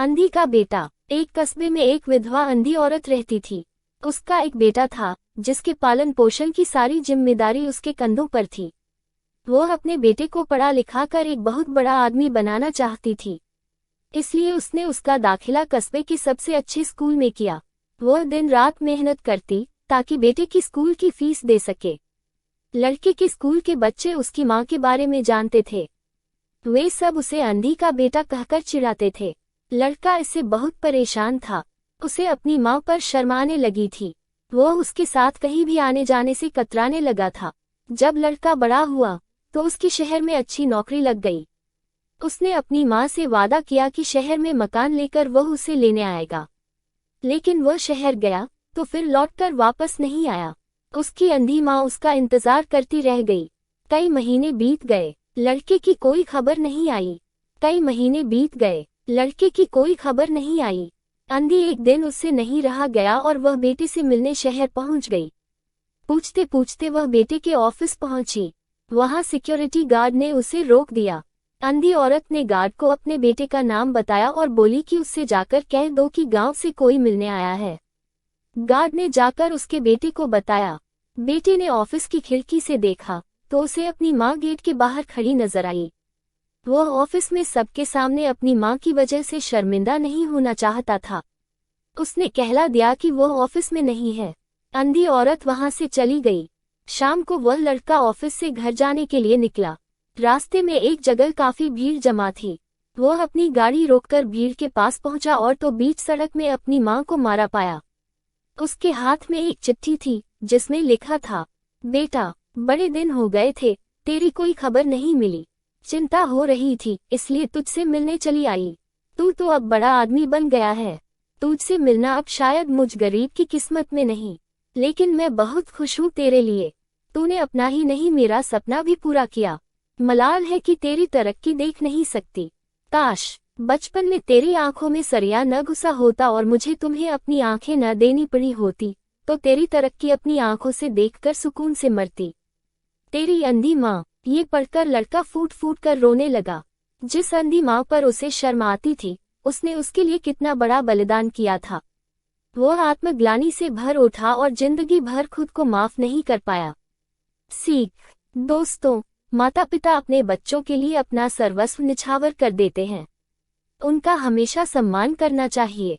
अंधी का बेटा। एक कस्बे में एक विधवा अंधी औरत रहती थी। उसका एक बेटा था जिसके पालन पोषण की सारी जिम्मेदारी उसके कंधों पर थी। वो अपने बेटे को पढ़ा लिखा कर एक बहुत बड़ा आदमी बनाना चाहती थी, इसलिए उसने उसका दाखिला कस्बे के सबसे अच्छे स्कूल में किया। वह दिन रात मेहनत करती ताकि बेटे की स्कूल की फीस दे सके। लड़के के स्कूल के बच्चे उसकी माँ के बारे में जानते थे। वे सब उसे अंधी का बेटा कहकर चिढ़ाते थे। लड़का इससे बहुत परेशान था। उसे अपनी माँ पर शर्माने लगी थी। वह उसके साथ कहीं भी आने जाने से कतराने लगा था। जब लड़का बड़ा हुआ तो उसकी शहर में अच्छी नौकरी लग गई। उसने अपनी माँ से वादा किया कि शहर में मकान लेकर वह उसे लेने आएगा, लेकिन वह शहर गया तो फिर लौटकर वापस नहीं आया। उसकी अंधी माँ उसका इंतजार करती रह गई। कई महीने बीत गए, लड़के की कोई खबर नहीं आई। कई महीने बीत गए, लड़के की कोई खबर नहीं आई। अंधी एक दिन उससे नहीं रहा गया और वह बेटे से मिलने शहर पहुंच गई। पूछते पूछते वह बेटे के ऑफिस पहुंची। वहां सिक्योरिटी गार्ड ने उसे रोक दिया। अंधी औरत ने गार्ड को अपने बेटे का नाम बताया और बोली कि उससे जाकर कह दो कि गांव से कोई मिलने आया है। गार्ड ने जाकर उसके बेटे को बताया। बेटे ने ऑफिस की खिड़की से देखा तो उसे अपनी माँ गेट के बाहर खड़ी नजर आई। वह ऑफिस में सबके सामने अपनी माँ की वजह से शर्मिंदा नहीं होना चाहता था। उसने कहला दिया कि वह ऑफिस में नहीं है। अंधी औरत वहां से चली गई। शाम को वह लड़का ऑफिस से घर जाने के लिए निकला। रास्ते में एक जगह काफी भीड़ जमा थी। वह अपनी गाड़ी रोककर भीड़ के पास पहुंचा और तो बीच सड़क में अपनी माँ को मारा पाया। उसके हाथ में एक चिट्ठी थी जिसमें लिखा था, बेटा, बड़े दिन हो गए थे, तेरी कोई खबर नहीं मिली। चिंता हो रही थी इसलिए तुझसे मिलने चली आई। तू तो अब बड़ा आदमी बन गया है। तुझसे मिलना अब शायद मुझ गरीब की किस्मत में नहीं, लेकिन मैं बहुत खुश हूँ तेरे लिए। तूने अपना ही नहीं मेरा सपना भी पूरा किया। मलाल है कि तेरी तरक्की देख नहीं सकती। काश बचपन में तेरी आंखों में सरिया न घुसा होता और मुझे तुम्हें अपनी आंखें न देनी पड़ी होती, तो तेरी तरक्की अपनी आंखों से देखकर सुकून से मरती। तेरी अंधी माँ। ये पढ़कर लड़का फूट फूट कर रोने लगा। जिस अंधी माँ पर उसे शर्म आती थी, उसने उसके लिए कितना बड़ा बलिदान किया था। वह आत्मग्लानि से भर उठा और जिंदगी भर खुद को माफ नहीं कर पाया। सीख। दोस्तों, माता पिता अपने बच्चों के लिए अपना सर्वस्व निछावर कर देते हैं। उनका हमेशा सम्मान करना चाहिए।